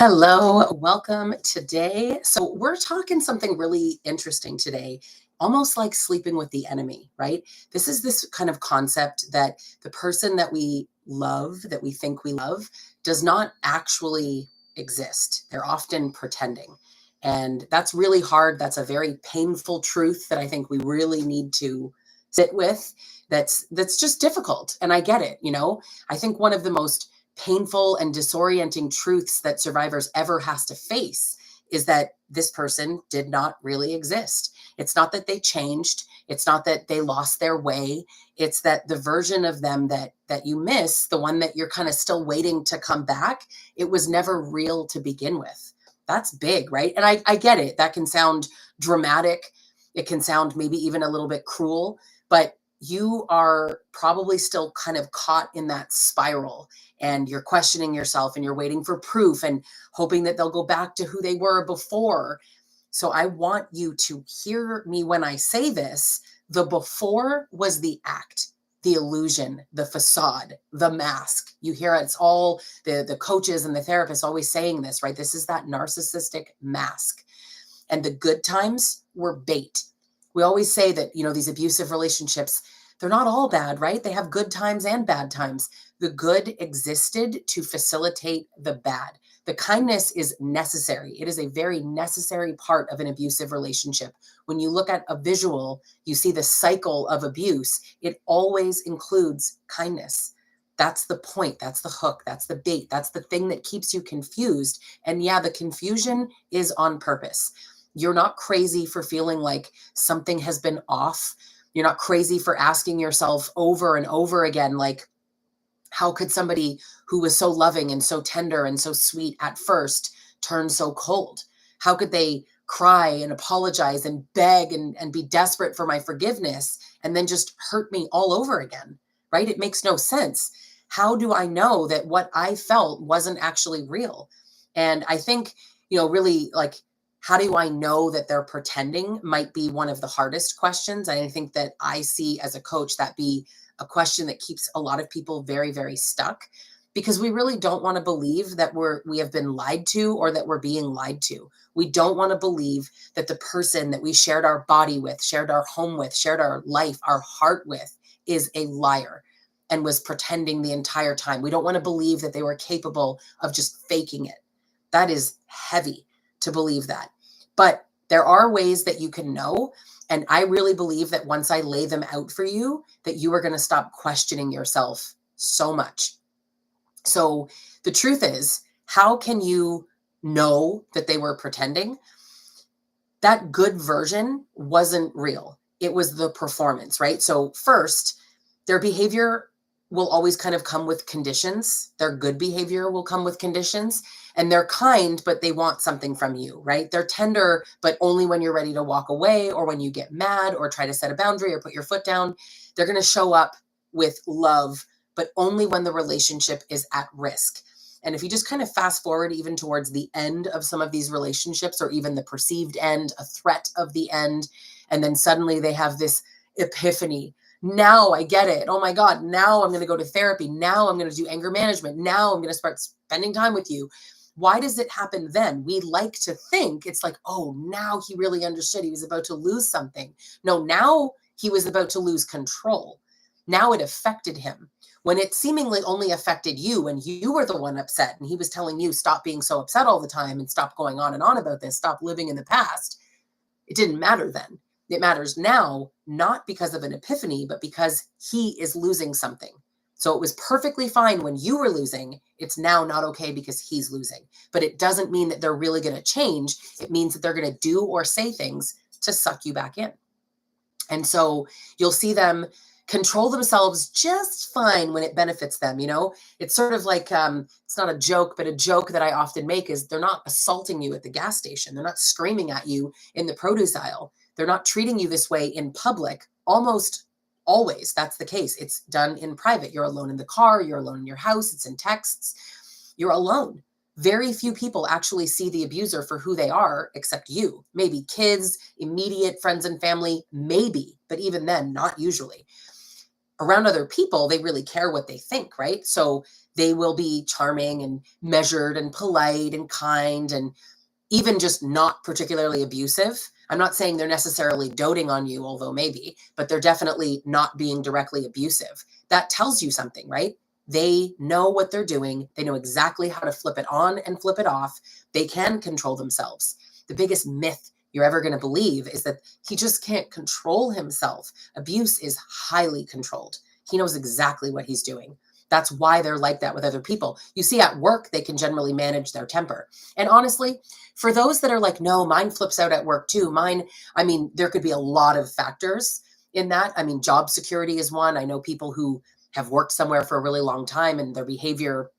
Hello, welcome today. So, we're talking something really interesting today, almost like sleeping with the enemy, right? This kind of concept that the person that we love, that we think we love, does not actually exist. They're often pretending. And that's really hard. That's a very painful truth that I think we really need to sit with. That's just difficult. And I get it. I think one of the most painful and disorienting truths that survivors ever has to face is that this person did not really exist. It's not that they changed. It's not that they lost their way. It's that the version of them that you miss, the one that you're kind of still waiting to come back, it was never real to begin with. That's big, right? And I get it. That can sound dramatic. It can sound maybe even a little bit cruel, but you are probably still kind of caught in that spiral, and you're questioning yourself and you're waiting for proof and hoping that they'll go back to who they were before. So I want you to hear me when I say this. The before was the act, the illusion, the facade, the mask. You hear it's all the coaches and the therapists always saying this, right? This is that narcissistic mask. And the good times were bait. We always say that, these abusive relationships, they're not all bad, right? They have good times and bad times. The good existed to facilitate the bad. The kindness is necessary. It is a very necessary part of an abusive relationship. When you look at a visual, you see the cycle of abuse. It always includes kindness. That's the point. That's the hook. That's the bait. That's the thing that keeps you confused. And yeah, the confusion is on purpose. You're not crazy for feeling like something has been off. You're not crazy for asking yourself over and over again, like, how could somebody who was so loving and so tender and so sweet at first turn so cold? How could they cry and apologize and beg and be desperate for my forgiveness and then just hurt me all over again, right? It makes no sense. How do I know that what I felt wasn't actually real? And I think, really, like, how do I know that they're pretending might be one of the hardest questions. And I think that I see as a coach that be a question that keeps a lot of people very, very stuck, because we really don't want to believe that we have been lied to or that we're being lied to. We don't want to believe that the person that we shared our body with, shared our home with, shared our life, our heart with, is a liar and was pretending the entire time. We don't want to believe that they were capable of just faking it. That is heavy to believe that. But there are ways that you can know. And I really believe that once I lay them out for you, that you are going to stop questioning yourself so much. So the truth is, how can you know that they were pretending? That good version wasn't real. It was the performance, right? So first, their behavior will always kind of come with conditions. Their good behavior will come with conditions. And they're kind, but they want something from you, right? They're tender, but only when you're ready to walk away or when you get mad or try to set a boundary or put your foot down. They're going to show up with love, but only when the relationship is at risk. And if you just kind of fast forward even towards the end of some of these relationships, or even the perceived end, a threat of the end, and then suddenly they have this epiphany. Now I get it. Oh my God. Now I'm going to go to therapy. Now I'm going to do anger management. Now I'm going to start spending time with you. Why does it happen then? We like to think it's like, oh, now he really understood. He was about to lose something. No, now he was about to lose control. Now it affected him, when it seemingly only affected you when you were the one upset. And he was telling you, stop being so upset all the time and stop going on and on about this. Stop living in the past. It didn't matter then. It matters now, not because of an epiphany, but because he is losing something. So it was perfectly fine when you were losing. It's now not okay because he's losing. But it doesn't mean that they're really going to change. It means that they're going to do or say things to suck you back in. And so you'll see them control themselves just fine when it benefits them. It's sort of like, it's not a joke, but a joke that I often make is they're not assaulting you at the gas station. They're not screaming at you in the produce aisle. They're not treating you this way in public. Almost always that's the case. It's done in private. You're alone in the car. You're alone in your house. It's in texts. You're alone. Very few people actually see the abuser for who they are, except you. Maybe kids, immediate friends and family, maybe. But even then, not usually. Around other people, they really care what they think, right? So They will be charming and measured and polite and kind and even just not particularly abusive. I'm not saying they're necessarily doting on you, although maybe, but they're definitely not being directly abusive. That tells you something, right? They know what they're doing. They know exactly how to flip it on and flip it off. They can control themselves. The biggest myth you're ever going to believe is that he just can't control himself. Abuse is highly controlled. He knows exactly what he's doing. That's why they're like that with other people. You see, at work, they can generally manage their temper. And honestly, for those that are like, no, mine flips out at work too. Mine, I mean, there could be a lot of factors in that. I mean, job security is one. I know people who have worked somewhere for a really long time and their behavior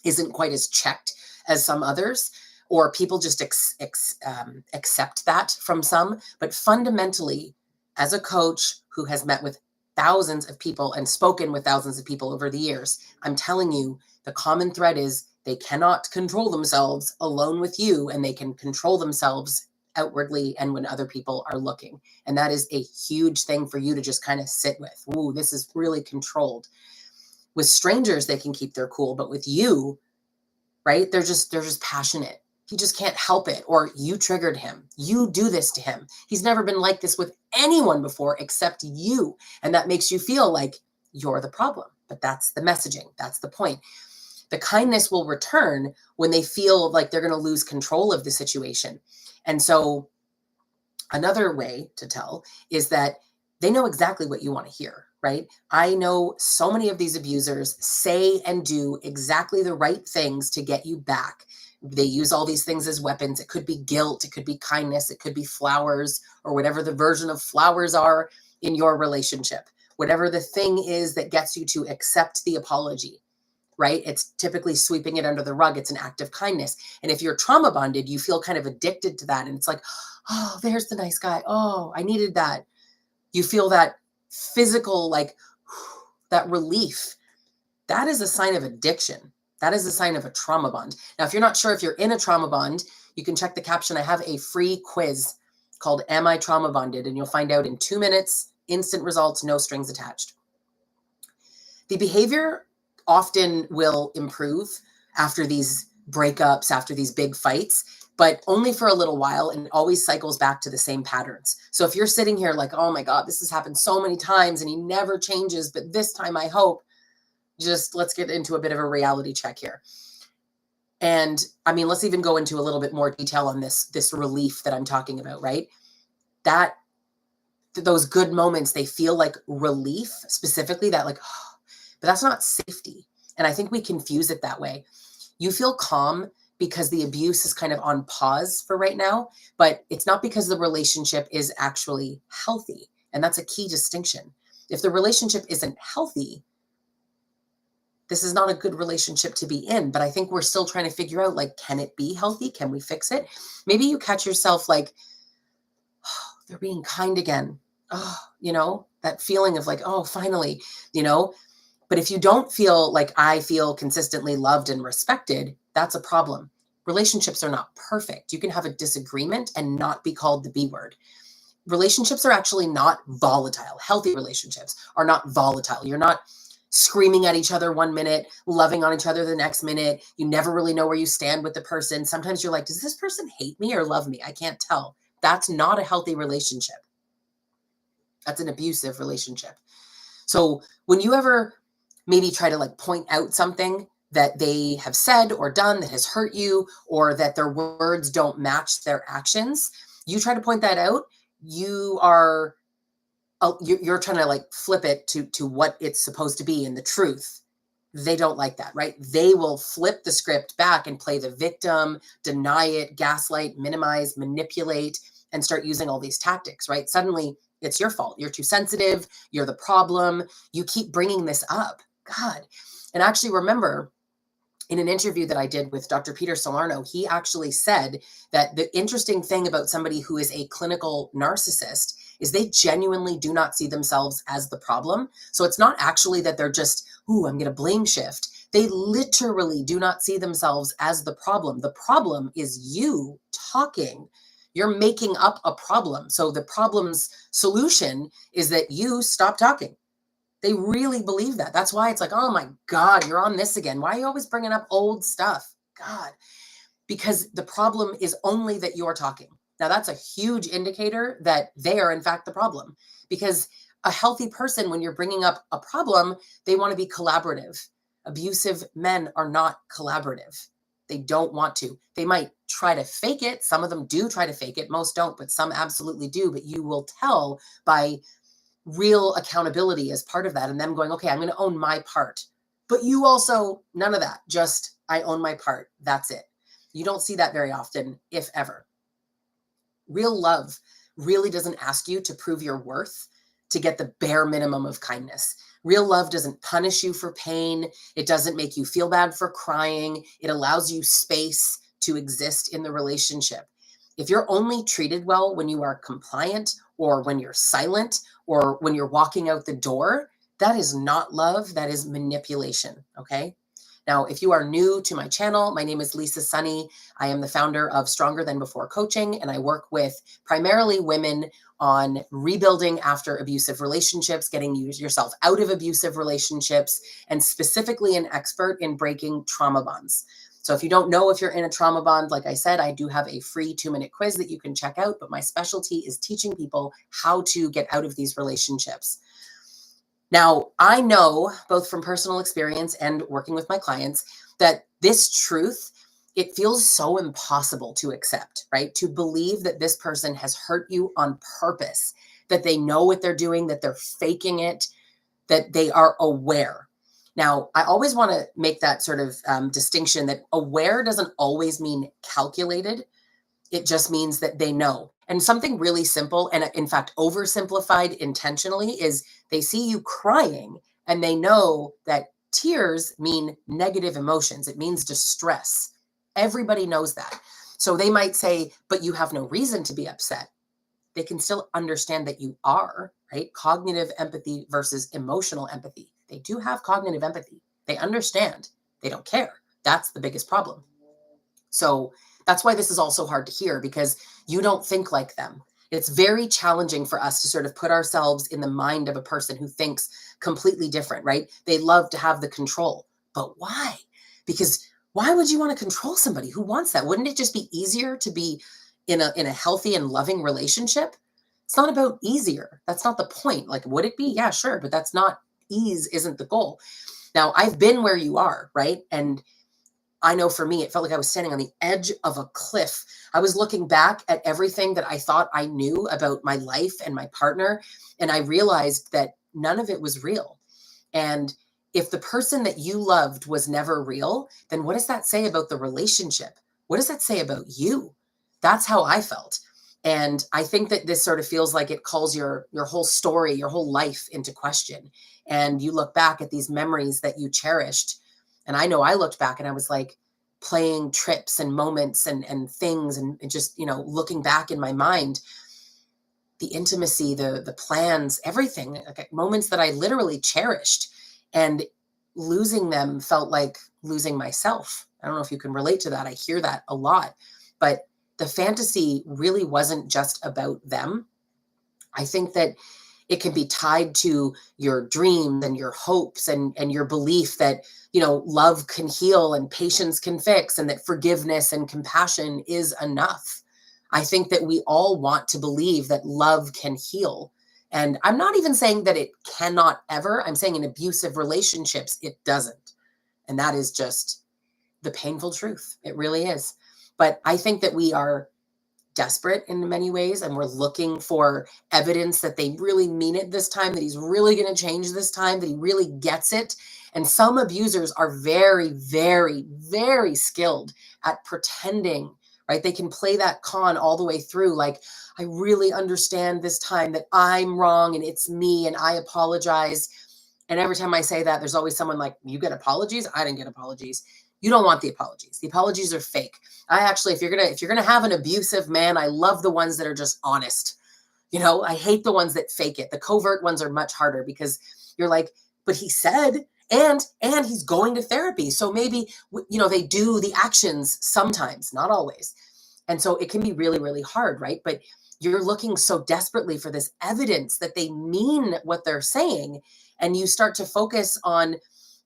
isn't quite as checked as some others, or people just accept that from some. But fundamentally, as a coach who has met with thousands of people and spoken with thousands of people over the years, I'm telling you, the common thread is they cannot control themselves alone with you, and they can control themselves outwardly and when other people are looking. And that is a huge thing for you to just kind of sit with. Ooh, this is really controlled. With strangers, they can keep their cool, but with you, right? They're just passionate. He just can't help it. Or you triggered him. You do this to him. He's never been like this with anyone before except you. And that makes you feel like you're the problem. But that's the messaging. That's the point. The kindness will return when they feel like they're going to lose control of the situation. And so another way to tell is that they know exactly what you want to hear, right? I know so many of these abusers say and do exactly the right things to get you back. They use all these things as weapons. It could be guilt, it could be kindness, it could be flowers, or whatever the version of flowers are in your relationship. Whatever the thing is that gets you to accept the apology, right? It's typically sweeping it under the rug. It's an act of kindness. And if you're trauma bonded, you feel kind of addicted to that. And it's like, oh, there's the nice guy. Oh, I needed that. You feel that physical, like that relief. That is a sign of addiction. That is a sign of a trauma bond. Now, if you're not sure if you're in a trauma bond, you can check the caption. I have a free quiz called Am I Trauma Bonded? And you'll find out in 2 minutes, instant results, no strings attached. The behavior often will improve after these breakups, after these big fights, but only for a little while, and it always cycles back to the same patterns. So if you're sitting here like, oh my God, this has happened so many times and he never changes, but this time I hope, just let's get into a bit of a reality check here. And I mean, let's even go into a little bit more detail on this relief that I'm talking about, right? That those good moments, they feel like relief, specifically that like, oh, but that's not safety. And I think we confuse it that way. You feel calm because the abuse is kind of on pause for right now, but it's not because the relationship is actually healthy. And that's a key distinction. If the relationship isn't healthy, this is not a good relationship to be in. But I think we're still trying to figure out, like, can it be healthy? Can we fix it? Maybe you catch yourself like, oh, they're being kind again. Oh, that feeling of like, oh, finally, But if you don't feel like I feel consistently loved and respected, that's a problem. Relationships are not perfect. You can have a disagreement and not be called the B word. Relationships are actually not volatile. Healthy relationships are not volatile. You're not screaming at each other 1 minute, loving on each other the next minute. You never really know where you stand with the person. Sometimes you're like, does this person hate me or love me? I can't tell. That's not a healthy relationship. That's an abusive relationship. So when you ever maybe try to like point out something that they have said or done that has hurt you, or that their words don't match their actions, you try to point that out, you're trying to like flip it to what it's supposed to be in the truth. They don't like that, right? They will flip the script back and play the victim, deny it, gaslight, minimize, manipulate, and start using all these tactics, right? Suddenly it's your fault. You're too sensitive. You're the problem. You keep bringing this up. God. And actually remember, in an interview that I did with Dr. Peter Salerno, he actually said that the interesting thing about somebody who is a clinical narcissist is they genuinely do not see themselves as the problem. So it's not actually that they're just, I'm going to blame shift. They literally do not see themselves as the problem. The problem is you talking. You're making up a problem. So the problem's solution is that you stop talking. They really believe that. That's why it's like, oh my God, you're on this again. Why are you always bringing up old stuff? God, because the problem is only that you're talking. Now, that's a huge indicator that they are, in fact, the problem. Because a healthy person, when you're bringing up a problem, they want to be collaborative. Abusive men are not collaborative. They don't want to. They might try to fake it. Some of them do try to fake it. Most don't, but some absolutely do. But you will tell by real accountability as part of that, and them going, okay, I'm going to own my part. But you also, none of that, just I own my part. That's it. You don't see that very often, if ever. Real love really doesn't ask you to prove your worth to get the bare minimum of kindness. Real love doesn't punish you for pain. It doesn't make you feel bad for crying. It allows you space to exist in the relationship. If you're only treated well when you are compliant or when you're silent or when you're walking out the door, that is not love. That is manipulation. Okay. Now, if you are new to my channel, my name is Lisa Sonni. I am the founder of Stronger Than Before Coaching, and I work with primarily women on rebuilding after abusive relationships, getting yourself out of abusive relationships, and specifically an expert in breaking trauma bonds. So if you don't know if you're in a trauma bond, like I said, I do have a free 2-minute quiz that you can check out, but my specialty is teaching people how to get out of these relationships. Now, I know both from personal experience and working with my clients that this truth, it feels so impossible to accept, right? To believe that this person has hurt you on purpose, that they know what they're doing, that they're faking it, that they are aware. Now, I always want to make that sort of distinction that aware doesn't always mean calculated. It just means that they know. And something really simple, and in fact, oversimplified intentionally, is they see you crying and they know that tears mean negative emotions. It means distress. Everybody knows that. So they might say, but you have no reason to be upset. They can still understand that you are, right? Cognitive empathy versus emotional empathy. They do have cognitive empathy. They understand. They don't care. That's the biggest problem. So that's why this is also hard to hear, because you don't think like them. It's very challenging for us to sort of put ourselves in the mind of a person who thinks completely different, right? They love to have the control. But why? Because why would you want to control somebody? Who wants that? Wouldn't it just be easier to be in a healthy and loving relationship? It's not about easier. That's not the point. Like, would it be? Yeah, sure. But that's not, ease isn't the goal. Now, I've been where you are, right? And I know for me, it felt like I was standing on the edge of a cliff. I was looking back at everything that I thought I knew about my life and my partner, and I realized that none of it was real. And if the person that you loved was never real, then what does that say about the relationship? What does that say about you? That's how I felt. And I think that this sort of feels like it calls your whole story, your whole life into question. And you look back at these memories that you cherished. And I know I looked back and I was like playing trips and moments and things and just, looking back in my mind, the intimacy, the plans, everything, like moments that I literally cherished, and losing them felt like losing myself. I don't know if you can relate to that. I hear that a lot, but the fantasy really wasn't just about them. I think that it can be tied to your dreams and your hopes and your belief that, love can heal and patience can fix, and that forgiveness and compassion is enough. I think that we all want to believe that love can heal. And I'm not even saying that it cannot ever. I'm saying in abusive relationships, it doesn't. And that is just the painful truth. It really is. But I think that we are desperate in many ways, and we're looking for evidence that they really mean it this time, that he's really going to change this time, that he really gets it. And some abusers are very, very, very skilled at pretending, right? They can play that con all the way through. Like, I really understand this time that I'm wrong and it's me and I apologize. And every time I say that, there's always someone like, you get apologies? I didn't get apologies. You don't want the apologies. The apologies are fake. I actually, if you're gonna have an abusive man, I love the ones that are just honest. I hate the ones that fake it. The covert ones are much harder, because you're like, but he said, and he's going to therapy. So maybe, they do the actions sometimes, not always. And so it can be really, really hard, right? But you're looking so desperately for this evidence that they mean what they're saying. And you start to focus on,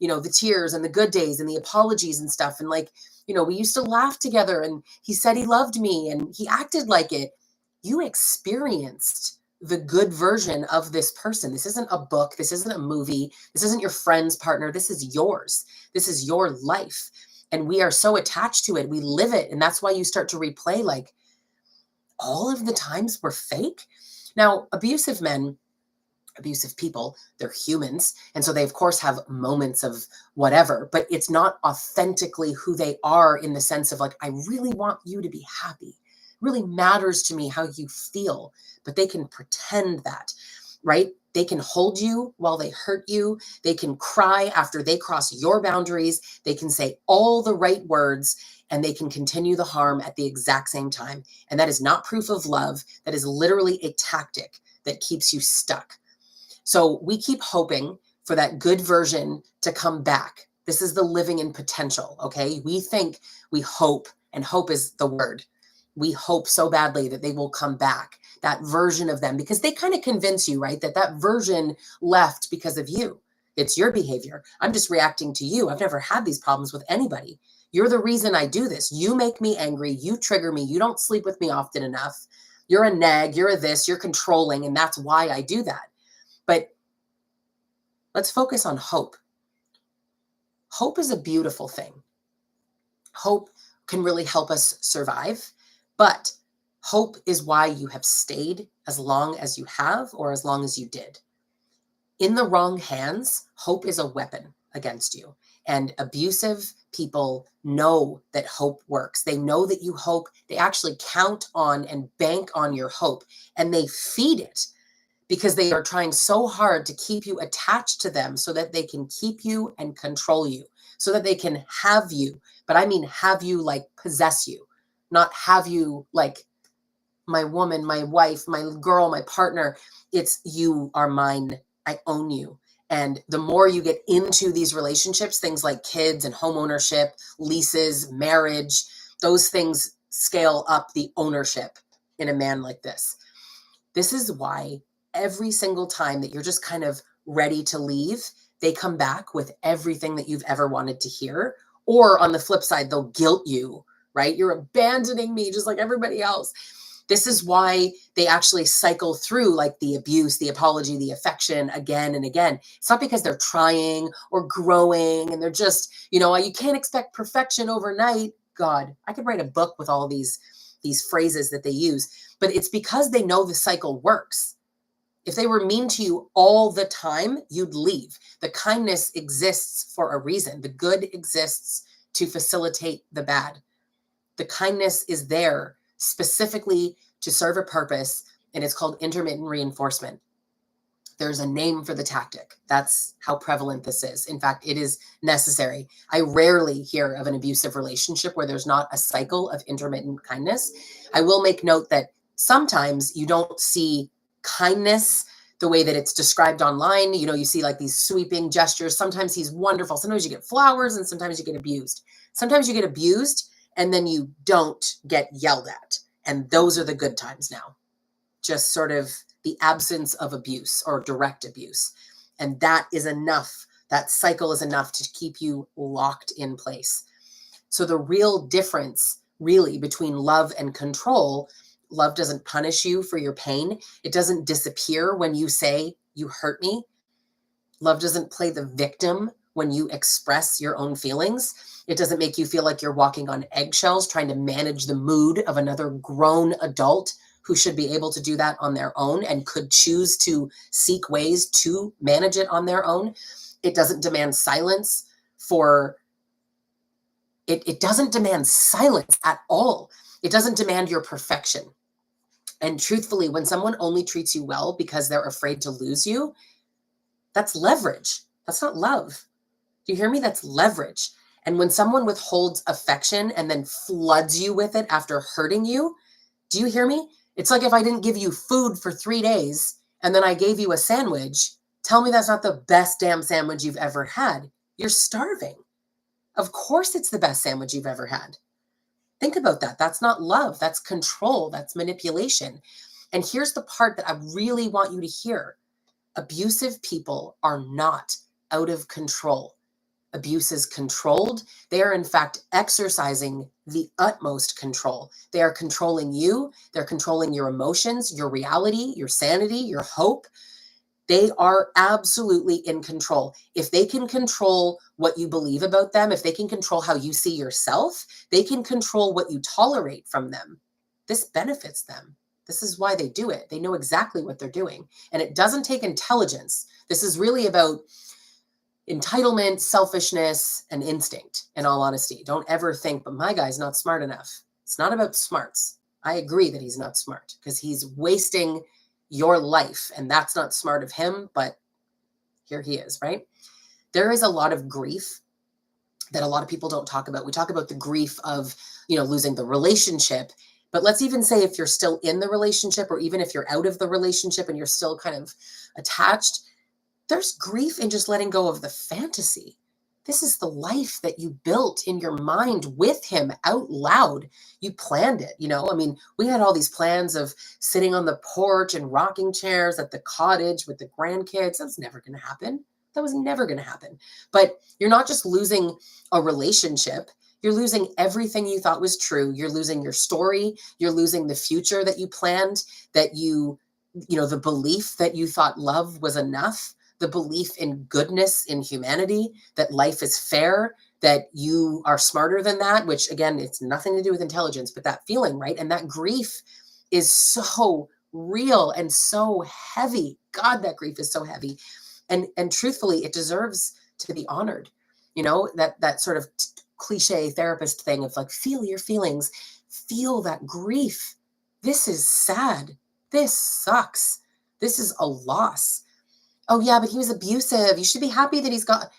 the tears and the good days and the apologies and stuff. And like, we used to laugh together and he said he loved me and he acted like it. You experienced the good version of this person. This isn't a book. This isn't a movie. This isn't your friend's partner. This is yours. This is your life. And we are so attached to it. We live it. And that's why you start to replay like all of the times were fake. Now, abusive people, they're humans. And so they, of course, have moments of whatever, but it's not authentically who they are in the sense of like, I really want you to be happy. It really matters to me how you feel, but they can pretend that, right? They can hold you while they hurt you. They can cry after they cross your boundaries. They can say all the right words and they can continue the harm at the exact same time. And that is not proof of love. That is literally a tactic that keeps you stuck. So we keep hoping for that good version to come back. This is the living in potential, okay? We hope, and hope is the word. We hope so badly that they will come back, that version of them, because they kind of convince you, right? That version left because of you. It's your behavior. I'm just reacting to you. I've never had these problems with anybody. You're the reason I do this. You make me angry. You trigger me. You don't sleep with me often enough. You're a nag. You're a this. You're controlling. And that's why I do that. But let's focus on hope. Hope is a beautiful thing. Hope can really help us survive, but hope is why you have stayed as long as you have or as long as you did. In the wrong hands, hope is a weapon against you. And abusive people know that hope works. They know that you hope. They actually count on and bank on your hope, and they feed it because they are trying so hard to keep you attached to them so that they can keep you and control you, so that they can have you. But I mean have you like possess you, not have you like my woman, my wife, my girl, my partner. It's you are mine. I own you. And the more you get into these relationships, things like kids and home ownership, leases, marriage, those things scale up the ownership in a man like this. This is why every single time that you're just kind of ready to leave, they come back with everything that you've ever wanted to hear. Or on the flip side, they'll guilt you, right? You're abandoning me just like everybody else. This is why they actually cycle through like the abuse, the apology, the affection again and again. It's not because they're trying or growing and they're just, you can't expect perfection overnight. God, I could write a book with all these phrases that they use, but it's because they know the cycle works. If they were mean to you all the time, you'd leave. The kindness exists for a reason. The good exists to facilitate the bad. The kindness is there specifically to serve a purpose, and it's called intermittent reinforcement. There's a name for the tactic. That's how prevalent this is. In fact, it is necessary. I rarely hear of an abusive relationship where there's not a cycle of intermittent kindness. I will make note that sometimes you don't see kindness the way that it's described online. You see like these sweeping gestures. Sometimes he's wonderful. Sometimes you get flowers and sometimes you get abused. Sometimes you get abused and then you don't get yelled at. And those are the good times now. Just sort of the absence of abuse or direct abuse. And that is enough. That cycle is enough to keep you locked in place. So the real difference really between love and control, love doesn't punish you for your pain. It doesn't disappear when you say, you hurt me. Love doesn't play the victim when you express your own feelings. It doesn't make you feel like you're walking on eggshells trying to manage the mood of another grown adult who should be able to do that on their own and could choose to seek ways to manage it on their own. It doesn't demand silence it doesn't demand silence at all. It doesn't demand your perfection. And truthfully, when someone only treats you well because they're afraid to lose you, that's leverage. That's not love. Do you hear me? That's leverage. And when someone withholds affection and then floods you with it after hurting you, do you hear me? It's like if I didn't give you food for 3 days and then I gave you a sandwich, tell me that's not the best damn sandwich you've ever had. You're starving. Of course it's the best sandwich you've ever had. Think about that. That's not love. That's control. That's manipulation. And here's the part that I really want you to hear. Abusive people are not out of control. Abuse is controlled. They are, in fact, exercising the utmost control. They are controlling you. They're controlling your emotions, your reality, your sanity, your hope. They are absolutely in control. If they can control what you believe about them, if they can control how you see yourself, they can control what you tolerate from them. This benefits them. This is why they do it. They know exactly what they're doing. And it doesn't take intelligence. This is really about entitlement, selfishness, and instinct, in all honesty. Don't ever think, but my guy's not smart enough. It's not about smarts. I agree that he's not smart because he's wasting your life, and that's not smart of him, but here he is, right? There is a lot of grief that a lot of people don't talk about. We talk about the grief of, losing the relationship, but let's even say if you're still in the relationship, or even if you're out of the relationship and you're still kind of attached, there's grief in just letting go of the fantasy. This is the life that you built in your mind with him out loud. You planned it, we had all these plans of sitting on the porch and rocking chairs at the cottage with the grandkids. That's never going to happen. That was never going to happen. But you're not just losing a relationship. You're losing everything you thought was true. You're losing your story. You're losing the future that you planned, that the belief that you thought love was enough, the belief in goodness in humanity, that life is fair, that you are smarter than that, which again, it's nothing to do with intelligence, but that feeling, right? And that grief is so real and so heavy. God, that grief is so heavy. And truthfully, it deserves to be honored. That sort of cliche therapist thing of like, feel your feelings, feel that grief. This is sad. This sucks. This is a loss. Oh yeah, but he was abusive. You should be happy that he's got.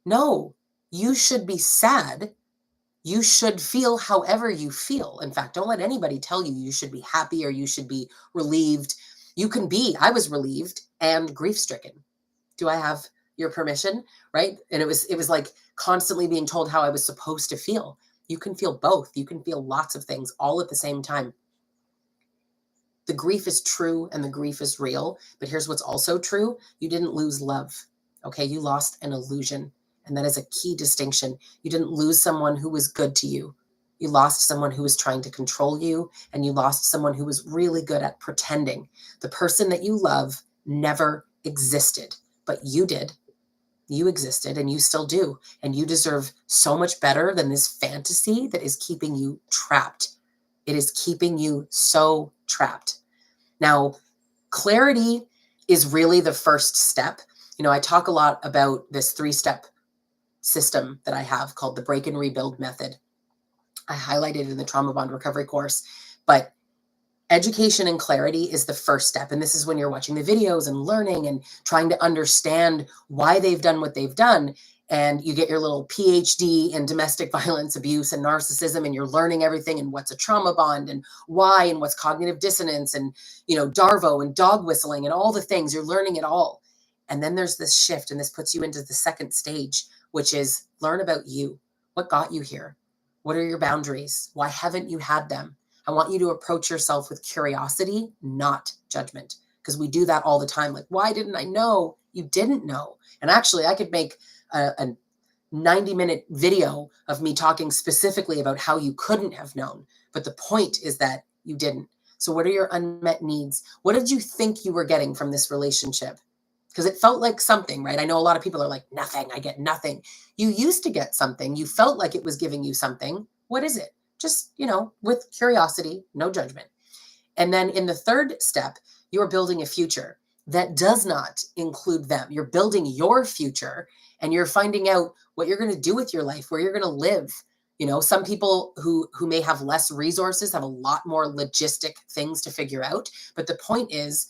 No, you should be sad. You should feel however you feel. In fact, don't let anybody tell you you should be happy or you should be relieved. I was relieved and grief-stricken. Do I have your permission? Right? And it was like constantly being told how I was supposed to feel. You can feel both. You can feel lots of things all at the same time. The grief is true and the grief is real, but here's what's also true. You didn't lose love. Okay. You lost an illusion. And that is a key distinction. You didn't lose someone who was good to you. You lost someone who was trying to control you, and you lost someone who was really good at pretending. The person that you love never existed, but you did. You existed and you still do. And you deserve so much better than this fantasy that is keeping you trapped. It is keeping you so trapped. Now, clarity is really the first step. I talk a lot about this 3-step system that I have called the break and rebuild method. I highlighted it in the Trauma Bond Recovery course, but education and clarity is the first step. And this is when you're watching the videos and learning and trying to understand why they've done what they've done. And you get your little PhD in domestic violence, abuse, and narcissism, and you're learning everything and what's a trauma bond and why and what's cognitive dissonance and, DARVO and dog whistling and all the things. You're learning it all. And then there's this shift, and this puts you into the second stage, which is learn about you. What got you here? What are your boundaries? Why haven't you had them? I want you to approach yourself with curiosity, not judgment, because we do that all the time. Like, why didn't I know? You didn't know. And actually, I could make a 90-minute video of me talking specifically about how you couldn't have known. But the point is that you didn't. So what are your unmet needs? What did you think you were getting from this relationship? Because it felt like something, right? I know a lot of people are like, nothing, I get nothing. You used to get something. You felt like it was giving you something. What is it? Just, with curiosity, no judgment. And then in the third step, you're building a future that does not include them. You're building your future, and you're finding out what you're going to do with your life, where you're going to live. Some people who may have less resources have a lot more logistic things to figure out. But the point is,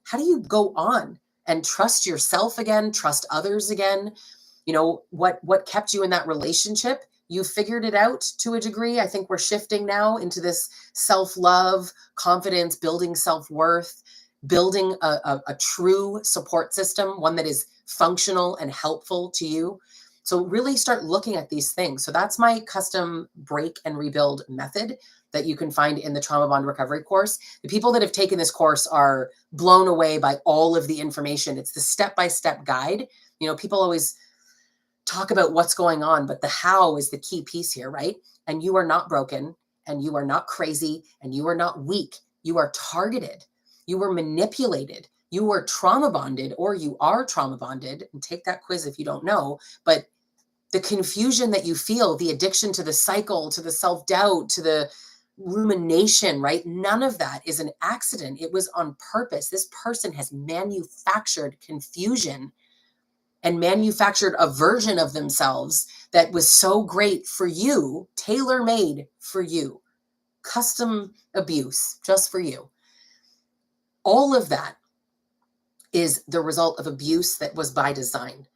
how do you go on and trust yourself again, trust others again? What kept you in that relationship? You figured it out to a degree. I think we're shifting now into this self-love, confidence, building self-worth, building a true support system, one that is functional and helpful to you. So really start looking at these things. So that's my custom break and rebuild method that you can find in the Trauma Bond Recovery course. The people that have taken this course are blown away by all of the information. It's the step-by-step guide. You know, people always talk about what's going on, but the how is the key piece here, right? And you are not broken, and you are not crazy, and you are not weak. You are targeted. You were manipulated. You were trauma bonded, or you are trauma bonded. And take that quiz if you don't know. But the confusion that you feel, the addiction to the cycle, to the self-doubt, to the rumination, right? None of that is an accident. It was on purpose. This person has manufactured confusion and manufactured a version of themselves that was so great for you, tailor-made for you, custom abuse just for you. All of that is the result of abuse that was by design.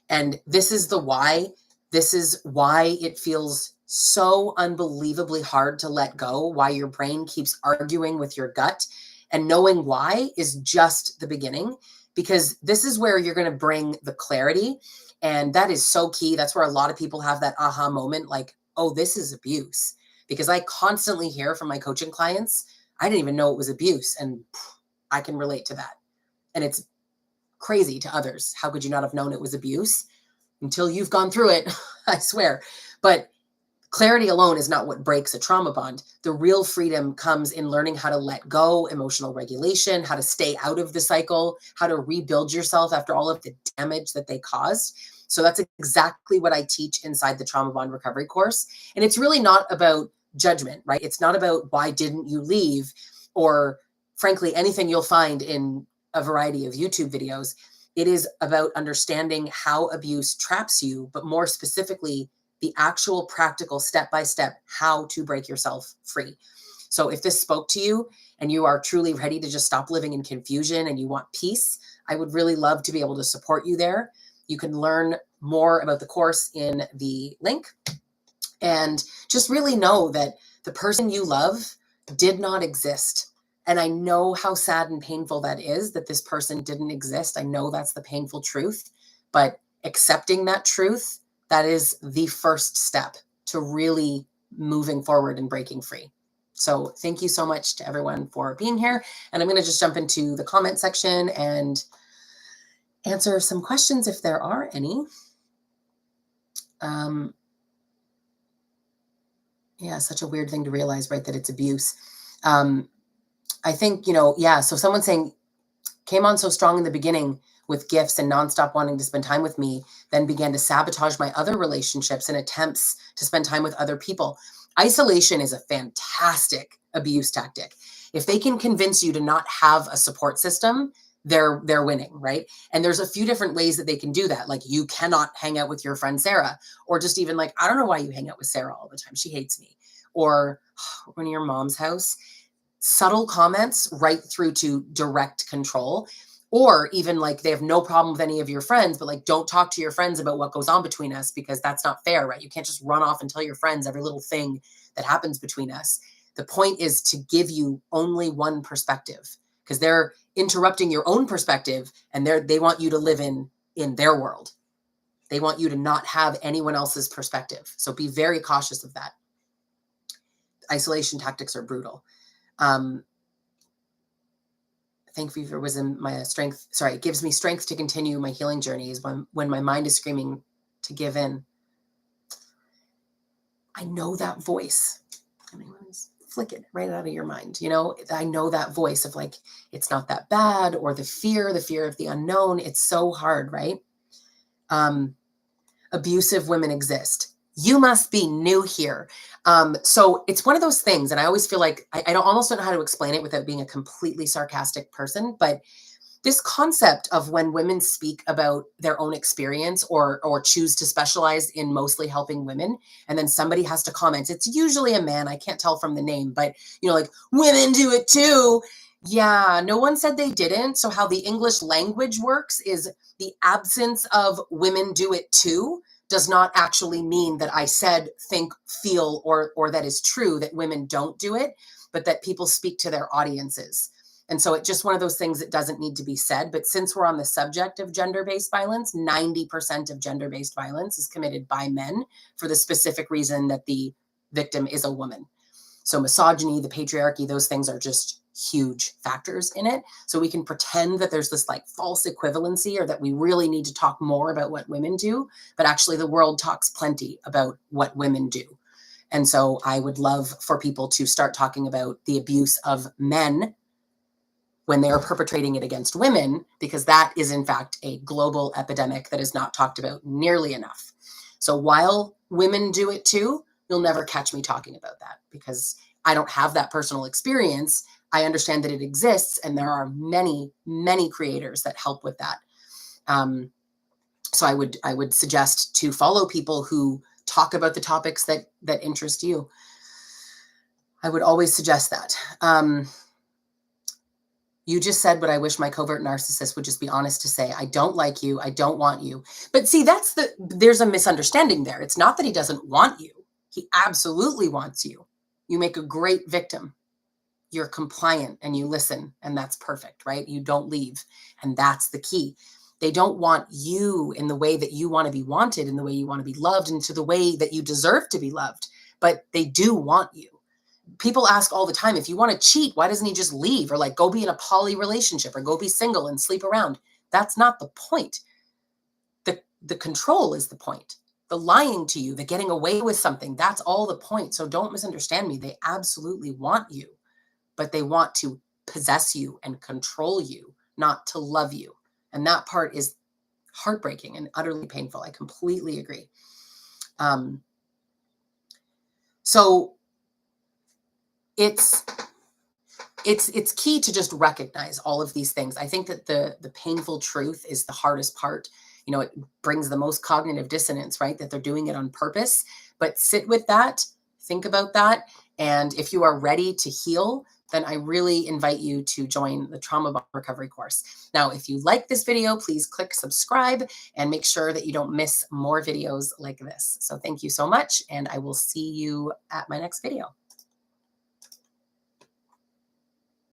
And this is the why. This is why it feels so unbelievably hard to let go, why your brain keeps arguing with your gut. And knowing why is just the beginning, because this is where you're going to bring the clarity. And that is so key. That's where a lot of people have that aha moment, like, oh, this is abuse. Because I constantly hear from my coaching clients, I didn't even know it was abuse. And I can relate to that. And it's crazy to others. How could you not have known it was abuse until you've gone through it? I swear. But clarity alone is not what breaks a trauma bond. The real freedom comes in learning how to let go, emotional regulation, how to stay out of the cycle, how to rebuild yourself after all of the damage that they caused. So that's exactly what I teach inside the Trauma Bond Recovery course. And it's really not about judgment, right? It's not about why didn't you leave, or frankly, anything you'll find in a variety of YouTube videos. It is about understanding how abuse traps you, but more specifically, the actual practical step-by-step how to break yourself free. So if this spoke to you and you are truly ready to just stop living in confusion and you want peace, I would really love to be able to support you there. You can learn more about the course in the link, and just really know that the person you love did not exist. And I know how sad and painful that is, that this person didn't exist. I know that's the painful truth, but accepting that truth, that is the first step to really moving forward and breaking free. So thank you so much to everyone for being here. And I'm going to just jump into the comment section and answer some questions if there are any. Yeah, such a weird thing to realize, right? That it's abuse. I think, so someone's saying, came on so strong in the beginning with gifts and nonstop wanting to spend time with me, then began to sabotage my other relationships and attempts to spend time with other people. Isolation is a fantastic abuse tactic. If they can convince you to not have a support system, they're winning, right? And there's a few different ways that they can do that. Like, you cannot hang out with your friend Sarah, or just even like, I don't know why you hang out with Sarah all the time. She hates me. Or when your mom's house, subtle comments right through to direct control. Or even like, they have no problem with any of your friends, but like, don't talk to your friends about what goes on between us, because that's not fair, right? You can't just run off and tell your friends every little thing that happens between us. The point is to give you only one perspective, because they're interrupting your own perspective, and they want you to live in their world. They want you to not have anyone else's perspective. So be very cautious of that. Isolation tactics are brutal. Thankfully for wisdom, my strength, it gives me strength to continue my healing journeys when my mind is screaming to give in. I know that voice. I mean, flick it right out of your mind. I know that voice of like, it's not that bad, or the fear of the unknown. It's so hard, right? Abusive women exist. You must be new here. So it's one of those things. And I always feel like I almost don't know how to explain it without being a completely sarcastic person. But this concept of when women speak about their own experience or choose to specialize in mostly helping women, and then somebody has to comment, it's usually a man, I can't tell from the name, but like, women do it too. Yeah, no one said they didn't. So how the English language works is the absence of women do it too does not actually mean that I said, think, feel, or that is true that women don't do it, but that people speak to their audiences. And so it's just one of those things that doesn't need to be said. But since we're on the subject of gender-based violence, 90% of gender-based violence is committed by men for the specific reason that the victim is a woman. So misogyny, the patriarchy, those things are just huge factors in it. So we can pretend that there's this like false equivalency, or that we really need to talk more about what women do, but actually the world talks plenty about what women do. And so I would love for people to start talking about the abuse of men when they are perpetrating it against women, because that is in fact a global epidemic that is not talked about nearly enough. So while women do it too, you'll never catch me talking about that, because I don't have that personal experience. I understand that it exists, and there are many, many creators that help with that. So I would suggest to follow people who talk about the topics that interest you. I would always suggest that. You just said what I wish my covert narcissist would just be honest to say. I don't like you. I don't want you. But see, there's a misunderstanding there. It's not that he doesn't want you. He absolutely wants you. You make a great victim. You're compliant and you listen, and that's perfect, right? You don't leave. And that's the key. They don't want you in the way that you want to be wanted, in the way you want to be loved, and to the way that you deserve to be loved. But they do want you. People ask all the time, if you want to cheat, why doesn't he just leave, or like go be in a poly relationship, or go be single and sleep around? That's not the point. The control is the point. The lying to you, the getting away with something, that's all the point. So don't misunderstand me. They absolutely want you, but they want to possess you and control you, not to love you. And that part is heartbreaking and utterly painful. I completely agree. So it's key to just recognize all of these things. I think that the painful truth is the hardest part. You know, it brings the most cognitive dissonance, right? That they're doing it on purpose. But sit with that, think about that. And if you are ready to heal, then I really invite you to join the Trauma Bond Recovery course. Now, if you like this video, please click subscribe and make sure that you don't miss more videos like this. So thank you so much, and I will see you at my next video.